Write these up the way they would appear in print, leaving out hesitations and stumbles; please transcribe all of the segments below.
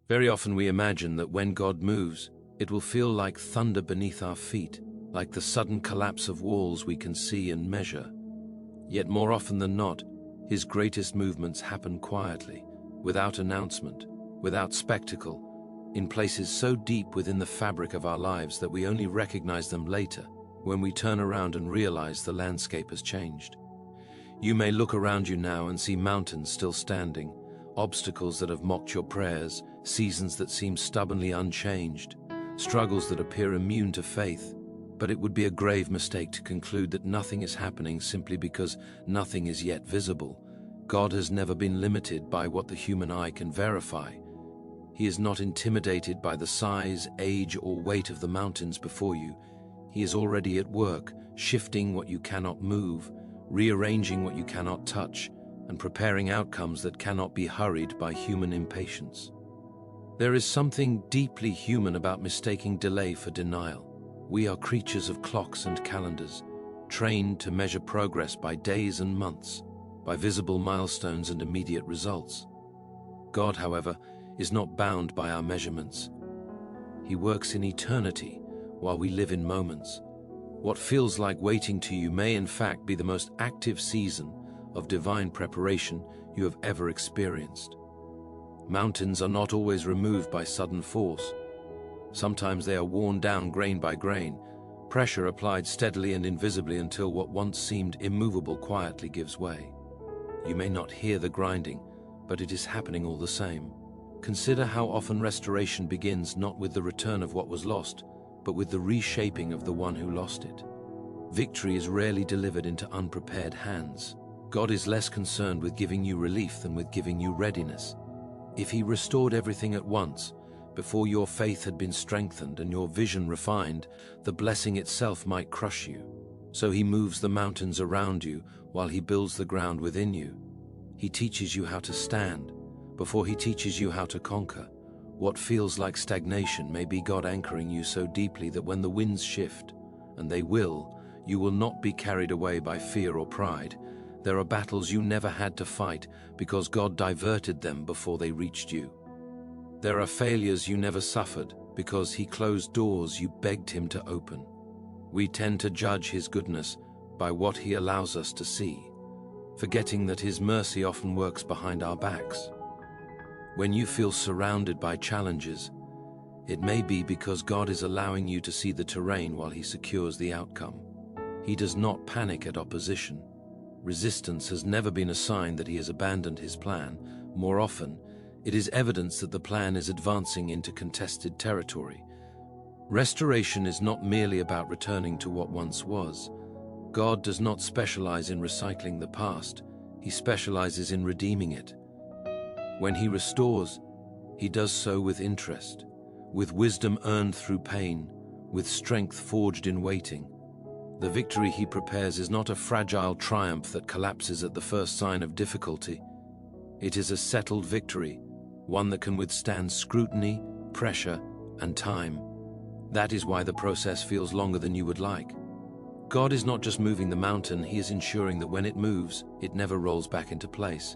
Very often we imagine that when God moves, it will feel like thunder beneath our feet, like the sudden collapse of walls we can see and measure. Yet more often than not, His greatest movements happen quietly, without announcement, without spectacle, in places so deep within the fabric of our lives that we only recognize them later, when we turn around and realize the landscape has changed. You may look around you now and see mountains still standing, obstacles that have mocked your prayers, seasons that seem stubbornly unchanged, struggles that appear immune to faith. But it would be a grave mistake to conclude that nothing is happening simply because nothing is yet visible. God has never been limited by what the human eye can verify. He is not intimidated by the size, age, or weight of the mountains before you. He is already at work, shifting what you cannot move, rearranging what you cannot touch, and preparing outcomes that cannot be hurried by human impatience. There is something deeply human about mistaking delay for denial. We are creatures of clocks and calendars, trained to measure progress by days and months, by visible milestones and immediate results. God, however, is not bound by our measurements. He works in eternity while we live in moments. What feels like waiting to you may in fact be the most active season of divine preparation you have ever experienced. Mountains are not always removed by sudden force. Sometimes they are worn down grain by grain, pressure applied steadily and invisibly until what once seemed immovable quietly gives way. You may not hear the grinding, but it is happening all the same. Consider how often restoration begins not with the return of what was lost, but with the reshaping of the one who lost it. Victory is rarely delivered into unprepared hands. God is less concerned with giving you relief than with giving you readiness. If He restored everything at once, before your faith had been strengthened and your vision refined, the blessing itself might crush you. So He moves the mountains around you while He builds the ground within you. He teaches you how to stand before He teaches you how to conquer. What feels like stagnation may be God anchoring you so deeply that when the winds shift, and they will, you will not be carried away by fear or pride. There are battles you never had to fight because God diverted them before they reached you. There are failures you never suffered because He closed doors you begged Him to open. We tend to judge His goodness by what He allows us to see, forgetting that His mercy often works behind our backs. When you feel surrounded by challenges, it may be because God is allowing you to see the terrain while He secures the outcome. He does not panic at opposition. Resistance has never been a sign that He has abandoned His plan. More often, it is evidence that the plan is advancing into contested territory. Restoration is not merely about returning to what once was. God does not specialize in recycling the past. He specializes in redeeming it. When He restores, He does so with interest, with wisdom earned through pain, with strength forged in waiting. The victory He prepares is not a fragile triumph that collapses at the first sign of difficulty. It is a settled victory, one that can withstand scrutiny, pressure, and time. That is why the process feels longer than you would like. God is not just moving the mountain, He is ensuring that when it moves, it never rolls back into place.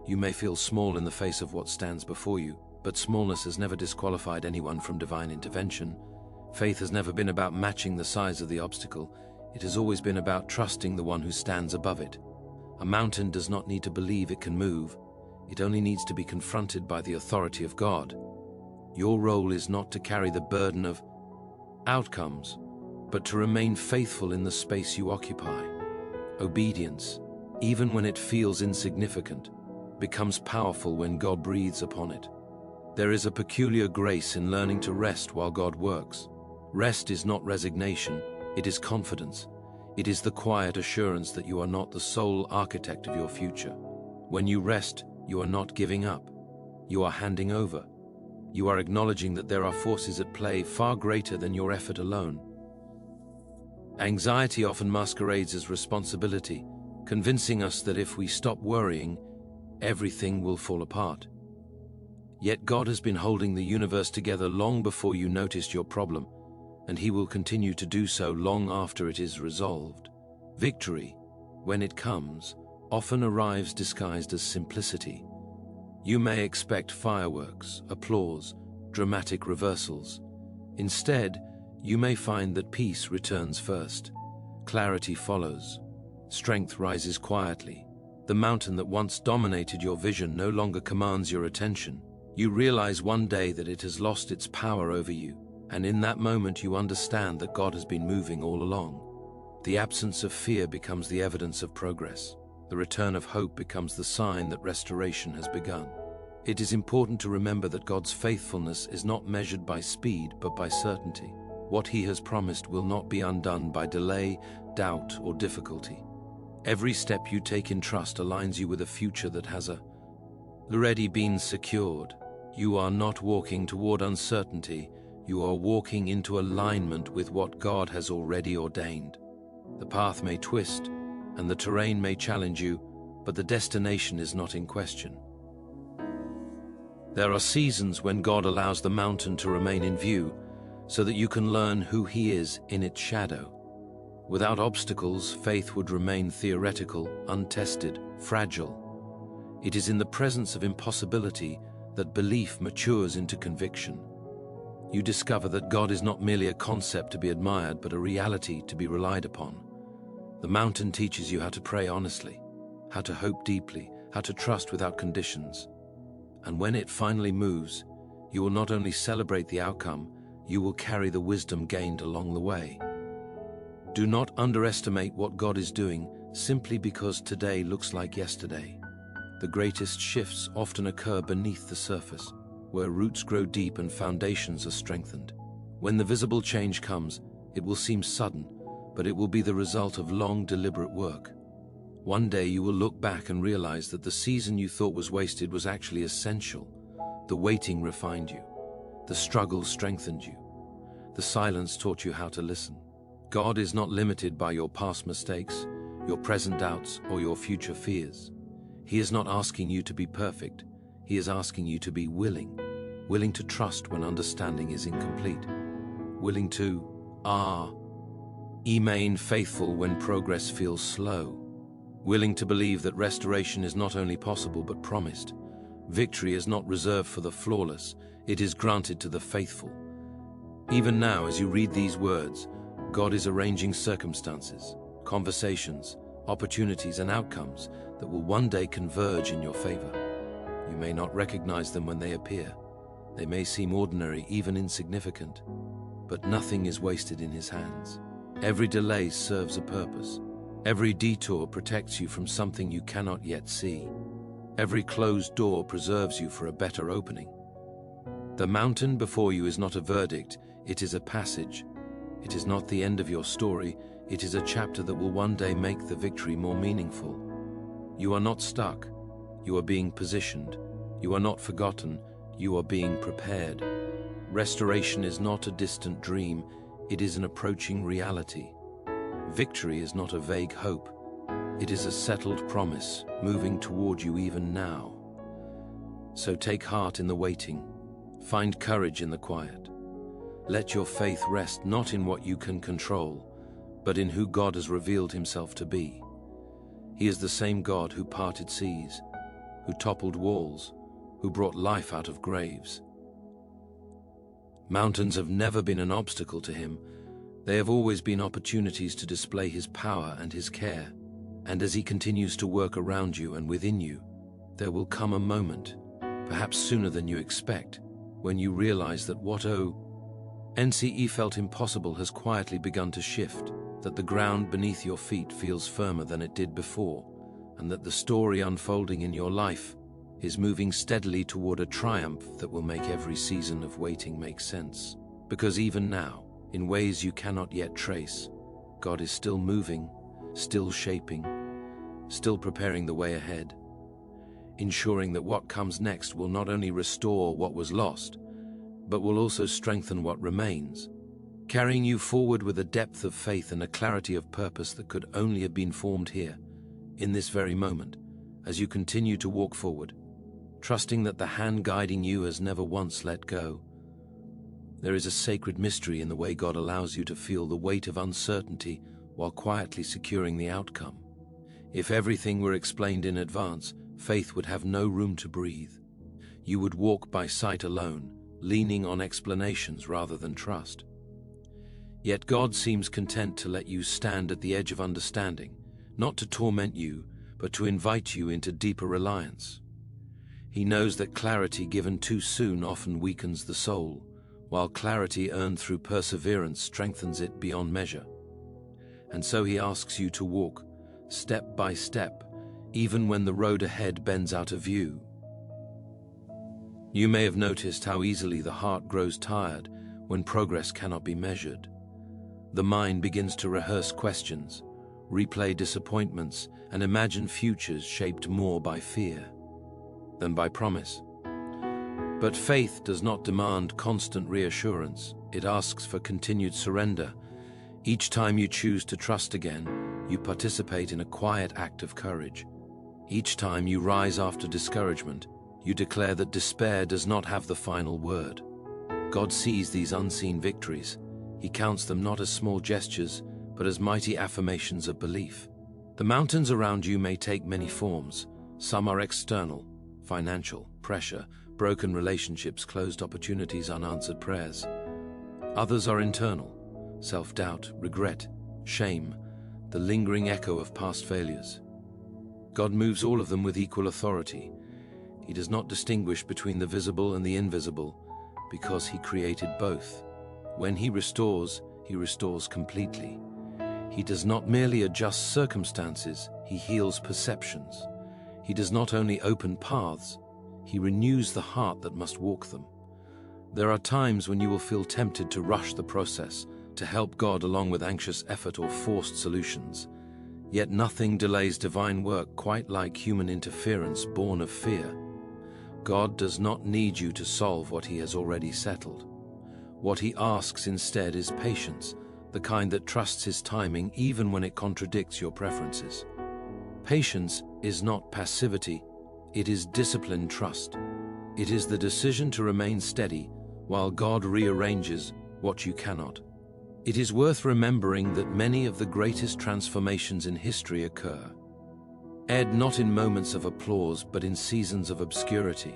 You may feel small in the face of what stands before you, but smallness has never disqualified anyone from divine intervention. Faith has never been about matching the size of the obstacle. It has always been about trusting the one who stands above it. A mountain does not need to believe it can move. It only needs to be confronted by the authority of God. Your role is not to carry the burden of outcomes, but to remain faithful in the space you occupy. Obedience, even when it feels insignificant, becomes powerful when God breathes upon it. There is a peculiar grace in learning to rest while God works. Rest is not resignation, it is confidence. It is the quiet assurance that you are not the sole architect of your future. When you rest, you are not giving up. You are handing over. You are acknowledging that there are forces at play far greater than your effort alone. Anxiety often masquerades as responsibility, convincing us that if we stop worrying, everything will fall apart. Yet God has been holding the universe together long before you noticed your problem, and He will continue to do so long after it is resolved. Victory, when it comes, often arrives disguised as simplicity. You may expect fireworks, applause, dramatic reversals. Instead, you may find that peace returns first. Clarity follows. Strength rises quietly. The mountain that once dominated your vision no longer commands your attention. You realize one day that it has lost its power over you, and in that moment you understand that God has been moving all along. The absence of fear becomes the evidence of progress. The return of hope becomes the sign that restoration has begun. It is important to remember that God's faithfulness is not measured by speed but by certainty. What He has promised will not be undone by delay, doubt, or difficulty. Every step you take in trust aligns you with a future that has already been secured. You are not walking toward uncertainty, you are walking into alignment with what God has already ordained. The path may twist, and the terrain may challenge you, but the destination is not in question. There are seasons when God allows the mountain to remain in view, so that you can learn who He is in its shadow. Without obstacles, faith would remain theoretical, untested, fragile. It is in the presence of impossibility that belief matures into conviction. You discover that God is not merely a concept to be admired, but a reality to be relied upon. The mountain teaches you how to pray honestly, how to hope deeply, how to trust without conditions. And when it finally moves, you will not only celebrate the outcome, you will carry the wisdom gained along the way. Do not underestimate what God is doing simply because today looks like yesterday. The greatest shifts often occur beneath the surface, where roots grow deep and foundations are strengthened. When the visible change comes, it will seem sudden, but it will be the result of long, deliberate work. One day you will look back and realize that the season you thought was wasted was actually essential. The waiting refined you. The struggle strengthened you. The silence taught you how to listen. God is not limited by your past mistakes, your present doubts, or your future fears. He is not asking you to be perfect. He is asking you to be willing to trust when understanding is incomplete, willing to remain faithful when progress feels slow, willing to believe that restoration is not only possible but promised. Victory is not reserved for the flawless, it is granted to the faithful. Even now, as you read these words, God is arranging circumstances, conversations, opportunities, and outcomes that will one day converge in your favor. You may not recognize them when they appear. They may seem ordinary, even insignificant, but nothing is wasted in His hands. Every delay serves a purpose. Every detour protects you from something you cannot yet see. Every closed door preserves you for a better opening. The mountain before you is not a verdict, it is a passage. It is not the end of your story, it is a chapter that will one day make the victory more meaningful. You are not stuck, you are being positioned. You are not forgotten, you are being prepared. Restoration is not a distant dream, it is an approaching reality. Victory is not a vague hope, it is a settled promise moving toward you even now. So take heart in the waiting, find courage in the quiet. Let your faith rest not in what you can control, but in who God has revealed Himself to be. He is the same God who parted seas, who toppled walls, who brought life out of graves. Mountains have never been an obstacle to Him. They have always been opportunities to display His power and His care. And as He continues to work around you and within you, there will come a moment, perhaps sooner than you expect, when you realize that what NCE felt impossible has quietly begun to shift, that the ground beneath your feet feels firmer than it did before, and that the story unfolding in your life is moving steadily toward a triumph that will make every season of waiting make sense. Because even now, in ways you cannot yet trace, God is still moving, still shaping, still preparing the way ahead, ensuring that what comes next will not only restore what was lost, but will also strengthen what remains, carrying you forward with a depth of faith and a clarity of purpose that could only have been formed here, in this very moment, as you continue to walk forward, trusting that the hand guiding you has never once let go. There is a sacred mystery in the way God allows you to feel the weight of uncertainty while quietly securing the outcome. If everything were explained in advance, faith would have no room to breathe. You would walk by sight alone, leaning on explanations rather than trust. Yet God seems content to let you stand at the edge of understanding, not to torment you, but to invite you into deeper reliance. He knows that clarity given too soon often weakens the soul, while clarity earned through perseverance strengthens it beyond measure. And so he asks you to walk, step by step, even when the road ahead bends out of view. You may have noticed how easily the heart grows tired when progress cannot be measured. The mind begins to rehearse questions, replay disappointments, and imagine futures shaped more by fear than by promise. But faith does not demand constant reassurance. It asks for continued surrender. Each time you choose to trust again, you participate in a quiet act of courage. Each time you rise after discouragement, you declare that despair does not have the final word. God sees these unseen victories. He counts them not as small gestures, but as mighty affirmations of belief. The mountains around you may take many forms. Some are external, financial, pressure, broken relationships, closed opportunities, unanswered prayers. Others are internal, self-doubt, regret, shame, the lingering echo of past failures. God moves all of them with equal authority. He does not distinguish between the visible and the invisible, because he created both. When he restores completely. He does not merely adjust circumstances, he heals perceptions. He does not only open paths, he renews the heart that must walk them. There are times when you will feel tempted to rush the process, to help God along with anxious effort or forced solutions. Yet nothing delays divine work quite like human interference born of fear. God does not need you to solve what he has already settled. What he asks instead is patience, the kind that trusts his timing even when it contradicts your preferences. Patience is not passivity, it is disciplined trust. It is the decision to remain steady while God rearranges what you cannot. It is worth remembering that many of the greatest transformations in history occur not in moments of applause, but in seasons of obscurity.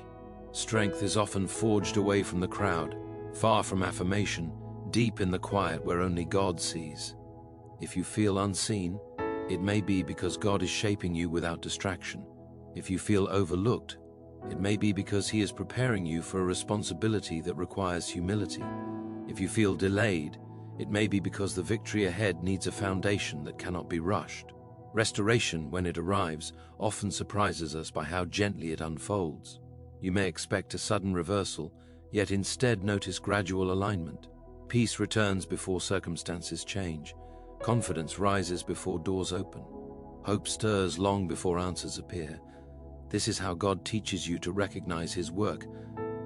Strength is often forged away from the crowd, far from affirmation, deep in the quiet where only God sees. If you feel unseen, it may be because God is shaping you without distraction. If you feel overlooked, it may be because he is preparing you for a responsibility that requires humility. If you feel delayed, it may be because the victory ahead needs a foundation that cannot be rushed. Restoration, when it arrives, often surprises us by how gently it unfolds. You may expect a sudden reversal, yet instead notice gradual alignment. Peace returns before circumstances change. Confidence rises before doors open. Hope stirs long before answers appear. This is how God teaches you to recognize his work,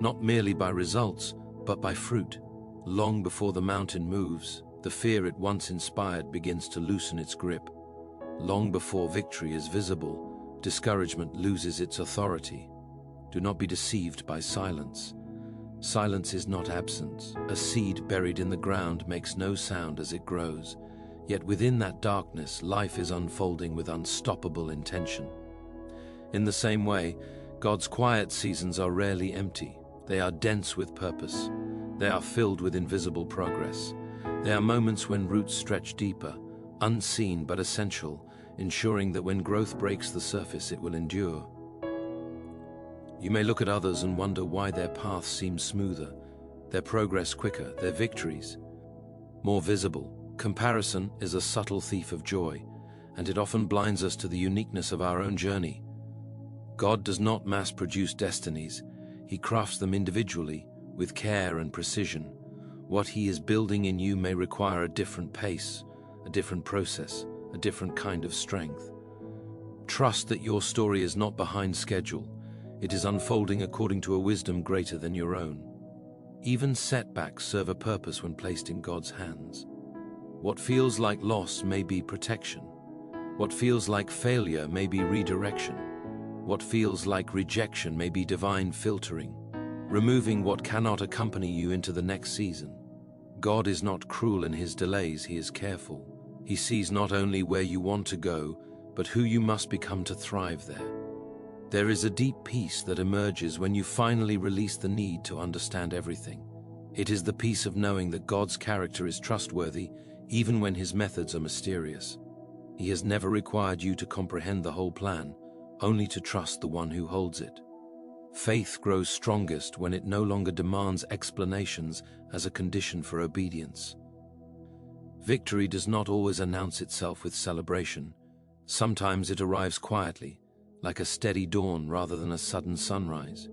not merely by results, but by fruit. Long before the mountain moves, the fear it once inspired begins to loosen its grip. Long before victory is visible, discouragement loses its authority. Do not be deceived by silence. Silence is not absence. A seed buried in the ground makes no sound as it grows. Yet within that darkness, life is unfolding with unstoppable intention. In the same way, God's quiet seasons are rarely empty. They are dense with purpose. They are filled with invisible progress. They are moments when roots stretch deeper, unseen but essential, ensuring that when growth breaks the surface, it will endure. You may look at others and wonder why their path seems smoother, their progress quicker, their victories more visible. Comparison is a subtle thief of joy, and it often blinds us to the uniqueness of our own journey. God does not mass-produce destinies. He crafts them individually, with care and precision. What he is building in you may require a different pace, a different process, a different kind of strength. Trust that your story is not behind schedule. It is unfolding according to a wisdom greater than your own. Even setbacks serve a purpose when placed in God's hands. What feels like loss may be protection. What feels like failure may be redirection. What feels like rejection may be divine filtering, removing what cannot accompany you into the next season. God is not cruel in his delays, he is careful. He sees not only where you want to go, but who you must become to thrive there. There is a deep peace that emerges when you finally release the need to understand everything. It is the peace of knowing that God's character is trustworthy, even when his methods are mysterious. He has never required you to comprehend the whole plan, only to trust the one who holds it. Faith grows strongest when it no longer demands explanations as a condition for obedience. Victory does not always announce itself with celebration. Sometimes it arrives quietly, like a steady dawn rather than a sudden sunrise.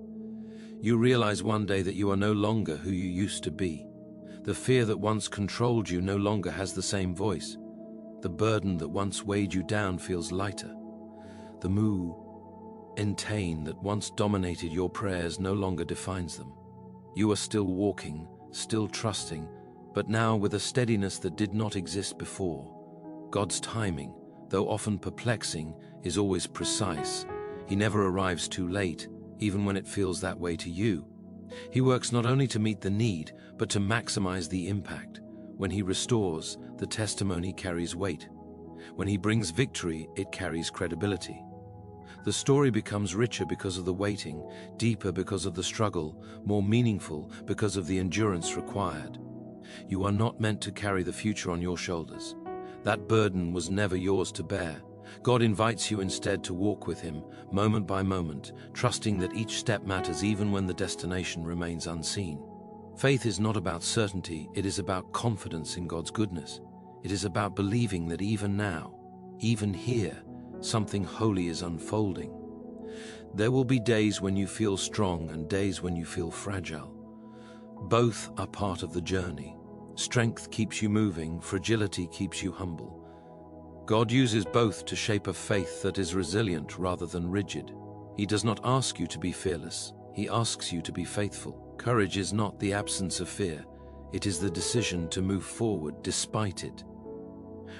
You realize one day that you are no longer who you used to be. The fear that once controlled you no longer has the same voice. The burden that once weighed you down feels lighter. The mundane that once dominated your prayers no longer defines them. You are still walking, still trusting, but now with a steadiness that did not exist before. God's timing, though often perplexing, is always precise. He never arrives too late, even when it feels that way to you. He works not only to meet the need, but to maximize the impact. When he restores, the testimony carries weight. When he brings victory, it carries credibility. The story becomes richer because of the waiting, deeper because of the struggle, more meaningful because of the endurance required. You are not meant to carry the future on your shoulders. That burden was never yours to bear. God invites you instead to walk with him, moment by moment, trusting that each step matters even when the destination remains unseen. Faith is not about certainty, it is about confidence in God's goodness. It is about believing that even now, even here, something holy is unfolding. There will be days when you feel strong and days when you feel fragile. Both are part of the journey. Strength keeps you moving, fragility keeps you humble. God uses both to shape a faith that is resilient rather than rigid. He does not ask you to be fearless, he asks you to be faithful. Courage is not the absence of fear, it is the decision to move forward despite it.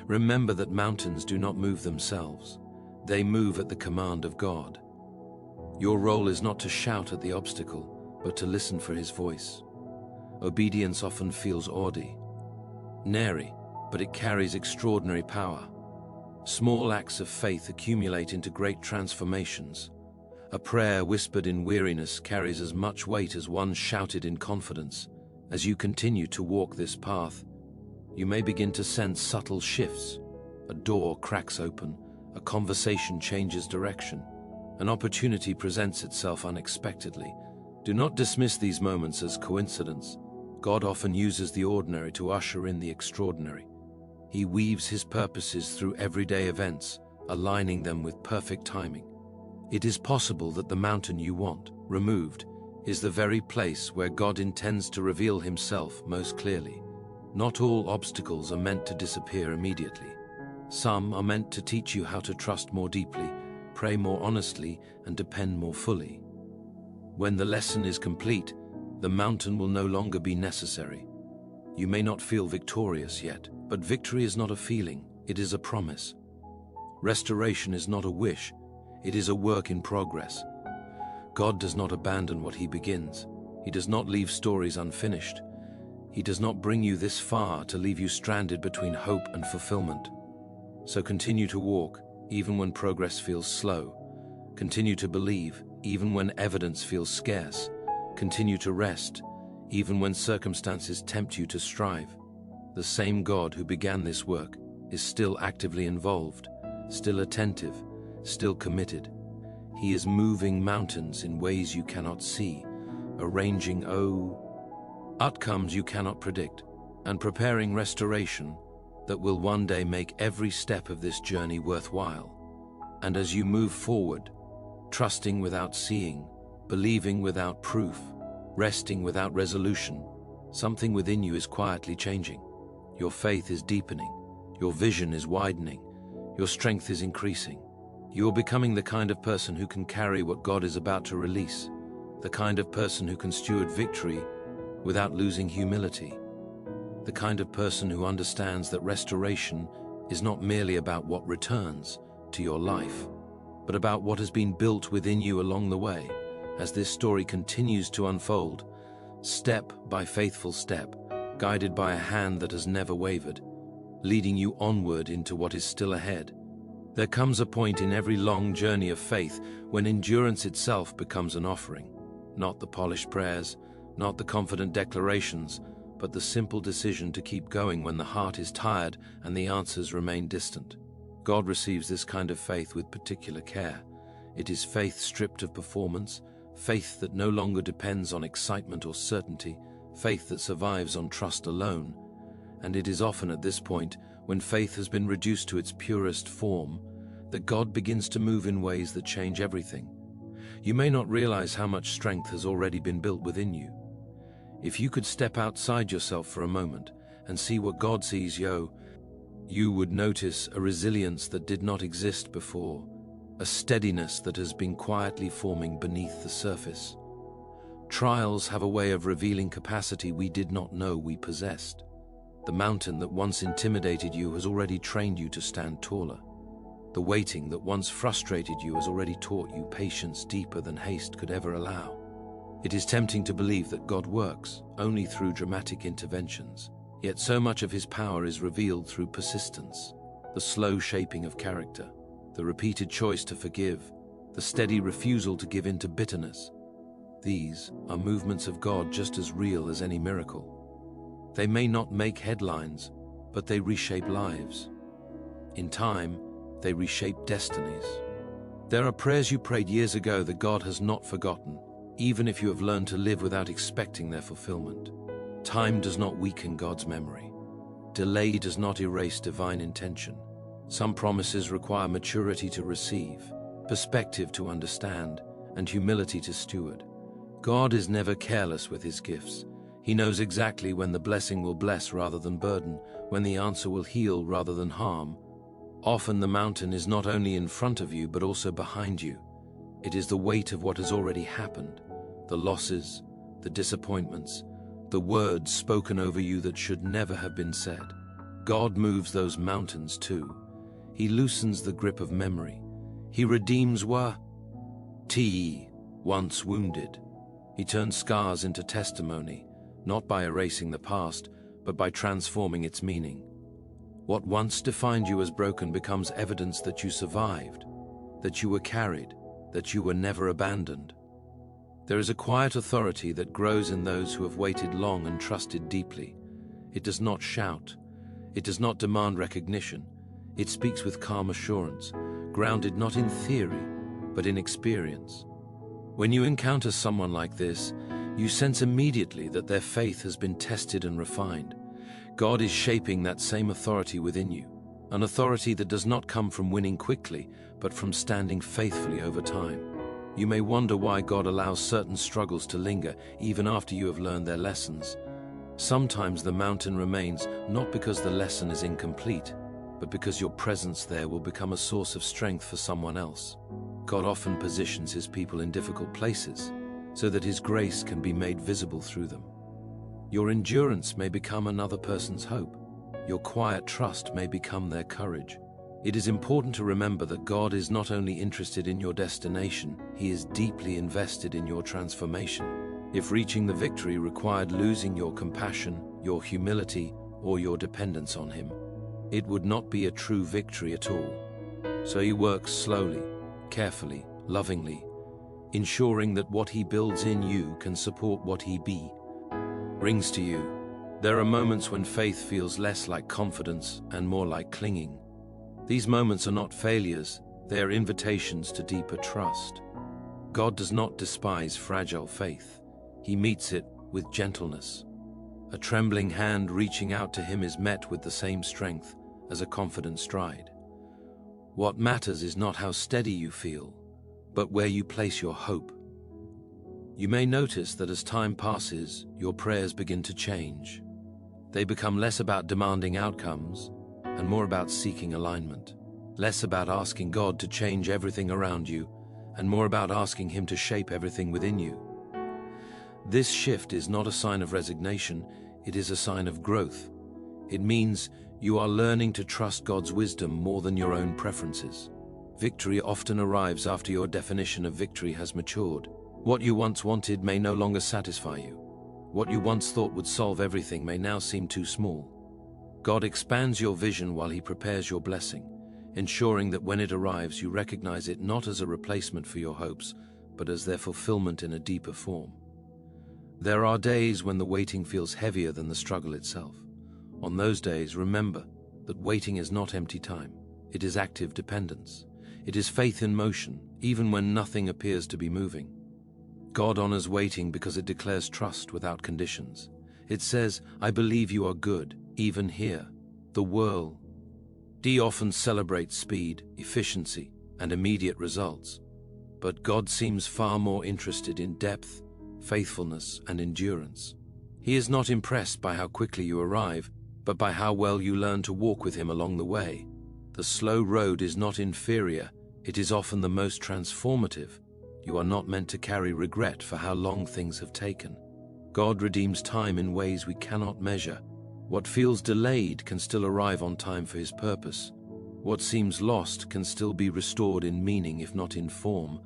Remember that mountains do not move themselves. They move at the command of God. Your role is not to shout at the obstacle, but to listen for his voice. Obedience often feels ordinary, but it carries extraordinary power. Small acts of faith accumulate into great transformations. A prayer whispered in weariness carries as much weight as one shouted in confidence. As you continue to walk this path, you may begin to sense subtle shifts. A door cracks open, a conversation changes direction, an opportunity presents itself unexpectedly. Do not dismiss these moments as coincidence. God often uses the ordinary to usher in the extraordinary. He weaves his purposes through everyday events, aligning them with perfect timing. It is possible that the mountain you want removed is the very place where God intends to reveal himself most clearly. Not all obstacles are meant to disappear immediately. Some are meant to teach you how to trust more deeply, pray more honestly, and depend more fully. When the lesson is complete, the mountain will no longer be necessary. You may not feel victorious yet, but victory is not a feeling, it is a promise. Restoration is not a wish, it is a work in progress. God does not abandon what he begins. He does not leave stories unfinished. He does not bring you this far to leave you stranded between hope and fulfillment. So continue to walk, even when progress feels slow. Continue to believe, even when evidence feels scarce. Continue to rest, even when circumstances tempt you to strive. The same God who began this work is still actively involved, still attentive, still committed. He is moving mountains in ways you cannot see, arranging outcomes you cannot predict, and preparing restoration that will one day make every step of this journey worthwhile. And as you move forward, trusting without seeing, believing without proof, resting without resolution, something within you is quietly changing. Your faith is deepening, your vision is widening, your strength is increasing. You are becoming the kind of person who can carry what God is about to release, the kind of person who can steward victory without losing humility, the kind of person who understands that restoration is not merely about what returns to your life, but about what has been built within you along the way. As this story continues to unfold, step by faithful step, guided by a hand that has never wavered, leading you onward into what is still ahead. There comes a point in every long journey of faith when endurance itself becomes an offering. Not the polished prayers, not the confident declarations, but the simple decision to keep going when the heart is tired and the answers remain distant. God receives this kind of faith with particular care. It is faith stripped of performance, faith that no longer depends on excitement or certainty, faith that survives on trust alone. And it is often at this point, when faith has been reduced to its purest form, that God begins to move in ways that change everything. You may not realize how much strength has already been built within you. If you could step outside yourself for a moment and see what God sees, you would notice a resilience that did not exist before, a steadiness that has been quietly forming beneath the surface. Trials have a way of revealing capacity we did not know we possessed. The mountain that once intimidated you has already trained you to stand taller. The waiting that once frustrated you has already taught you patience deeper than haste could ever allow. It is tempting to believe that God works only through dramatic interventions, yet so much of his power is revealed through persistence, the slow shaping of character, the repeated choice to forgive, the steady refusal to give in to bitterness. These are movements of God just as real as any miracle. They may not make headlines, but they reshape lives. In time, they reshape destinies. There are prayers you prayed years ago that God has not forgotten, even if you have learned to live without expecting their fulfillment. Time does not weaken God's memory. Delay does not erase divine intention. Some promises require maturity to receive, perspective to understand, and humility to steward. God is never careless with his gifts. He knows exactly when the blessing will bless rather than burden, when the answer will heal rather than harm. Often the mountain is not only in front of you but also behind you. It is the weight of what has already happened, the losses, the disappointments, the words spoken over you that should never have been said. God moves those mountains too. He loosens the grip of memory. He redeems once wounded. He turns scars into testimony, not by erasing the past, but by transforming its meaning. What once defined you as broken becomes evidence that you survived, that you were carried, that you were never abandoned. There is a quiet authority that grows in those who have waited long and trusted deeply. It does not shout. It does not demand recognition. It speaks with calm assurance, grounded not in theory, but in experience. When you encounter someone like this, you sense immediately that their faith has been tested and refined. God is shaping that same authority within you, an authority that does not come from winning quickly, but from standing faithfully over time. You may wonder why God allows certain struggles to linger even after you have learned their lessons. Sometimes the mountain remains not because the lesson is incomplete, but because your presence there will become a source of strength for someone else. God often positions his people in difficult places so that his grace can be made visible through them. Your endurance may become another person's hope. Your quiet trust may become their courage. It is important to remember that God is not only interested in your destination, he is deeply invested in your transformation. If reaching the victory required losing your compassion, your humility, or your dependence on him, it would not be a true victory at all. So he works slowly, carefully, lovingly, ensuring that what he builds in you can support what he brings to you. There are moments when faith feels less like confidence and more like clinging. These moments are not failures, they are invitations to deeper trust. God does not despise fragile faith. He meets it with gentleness. A trembling hand reaching out to him is met with the same strength as a confident stride. What matters is not how steady you feel, but where you place your hope. You may notice that as time passes, your prayers begin to change. They become less about demanding outcomes and more about seeking alignment. Less about asking God to change everything around you and more about asking him to shape everything within you. This shift is not a sign of resignation, it is a sign of growth. It means you are learning to trust God's wisdom more than your own preferences. Victory often arrives after your definition of victory has matured. What you once wanted may no longer satisfy you. What you once thought would solve everything may now seem too small. God expands your vision while he prepares your blessing. ensuring that when it arrives you recognize it not as a replacement for your hopes, but as their fulfillment in a deeper form. There are days when the waiting feels heavier than the struggle itself. On those days, remember that waiting is not empty time. It is active dependence. It is faith in motion, even when nothing appears to be moving. God honors waiting because it declares trust without conditions. It says, "I believe you are good, even here." The world often celebrates speed, efficiency, and immediate results. But God seems far more interested in depth, faithfulness, and endurance. He is not impressed by how quickly you arrive, but by how well you learn to walk with Him along the way. The slow road is not inferior, it is often the most transformative. You are not meant to carry regret for how long things have taken. God redeems time in ways we cannot measure. What feels delayed can still arrive on time for His purpose. What seems lost can still be restored in meaning, if not in form.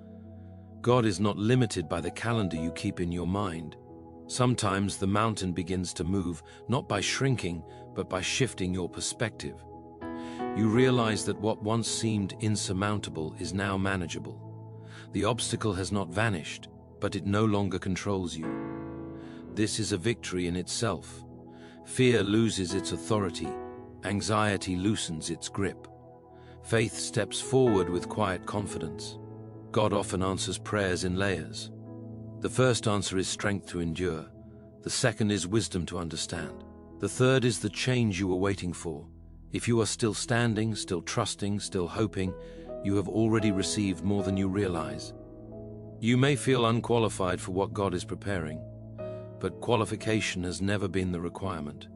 God is not limited by the calendar you keep in your mind. Sometimes the mountain begins to move, not by shrinking, but by shifting your perspective. You realize that what once seemed insurmountable is now manageable. The obstacle has not vanished, but it no longer controls you. This is a victory in itself. Fear loses its authority. Anxiety loosens its grip. Faith steps forward with quiet confidence. God often answers prayers in layers. The first answer is strength to endure. The second is wisdom to understand. The third is the change you were waiting for. If you are still standing, still trusting, still hoping, you have already received more than you realize. You may feel unqualified for what God is preparing, but qualification has never been the requirement.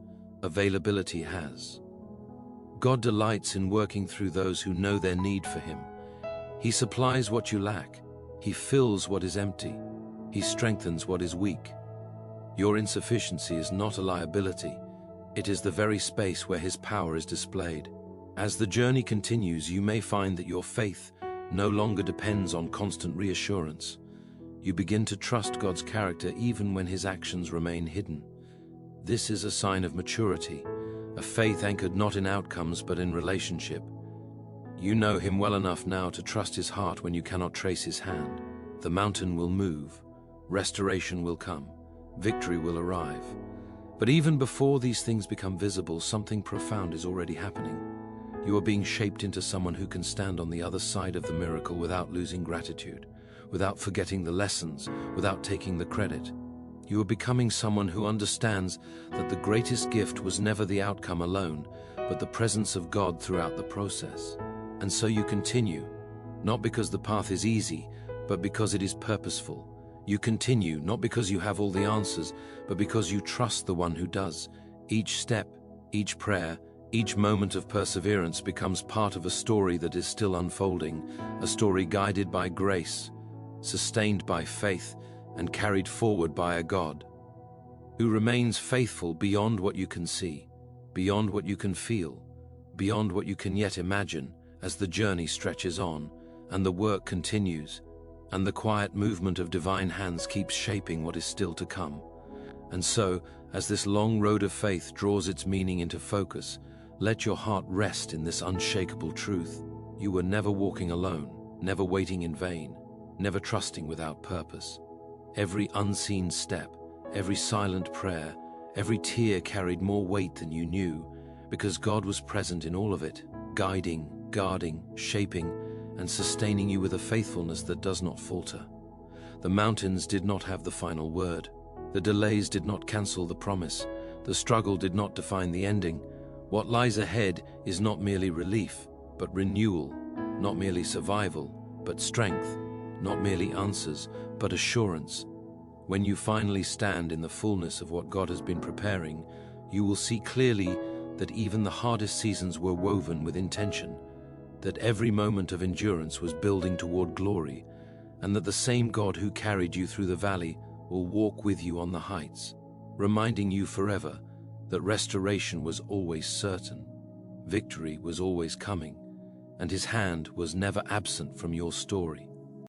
Availability has. God delights in working through those who know their need for Him. He supplies what you lack. He fills what is empty. He strengthens what is weak. Your insufficiency is not a liability. It is the very space where His power is displayed. As the journey continues, you may find that your faith no longer depends on constant reassurance. You begin to trust God's character even when His actions remain hidden. This is a sign of maturity, a faith anchored not in outcomes but in relationship. You know Him well enough now to trust His heart when you cannot trace His hand. The mountain will move, restoration will come, victory will arrive. But even before these things become visible, something profound is already happening. You are being shaped into someone who can stand on the other side of the miracle without losing gratitude, without forgetting the lessons, without taking the credit. You are becoming someone who understands that the greatest gift was never the outcome alone, but the presence of God throughout the process. And so you continue, not because the path is easy, but because it is purposeful. You continue, not because you have all the answers, but because you trust the one who does. Each step, each prayer, each moment of perseverance becomes part of a story that is still unfolding, a story guided by grace, sustained by faith, and carried forward by a God who remains faithful beyond what you can see, beyond what you can feel, beyond what you can yet imagine, as the journey stretches on, and the work continues, and the quiet movement of divine hands keeps shaping what is still to come. And so, as this long road of faith draws its meaning into focus, let your heart rest in this unshakable truth. You were never walking alone, never waiting in vain, never trusting without purpose. Every unseen step, every silent prayer, every tear carried more weight than you knew, because God was present in all of it, guiding, guarding, shaping, and sustaining you with a faithfulness that does not falter. The mountains did not have the final word. The delays did not cancel the promise. The struggle did not define the ending. What lies ahead is not merely relief, but renewal, not merely survival, but strength, not merely answers, but assurance. When you finally stand in the fullness of what God has been preparing, you will see clearly that even the hardest seasons were woven with intention, that every moment of endurance was building toward glory, and that the same God who carried you through the valley will walk with you on the heights, reminding you forever that restoration was always certain, victory was always coming, and His hand was never absent from your story.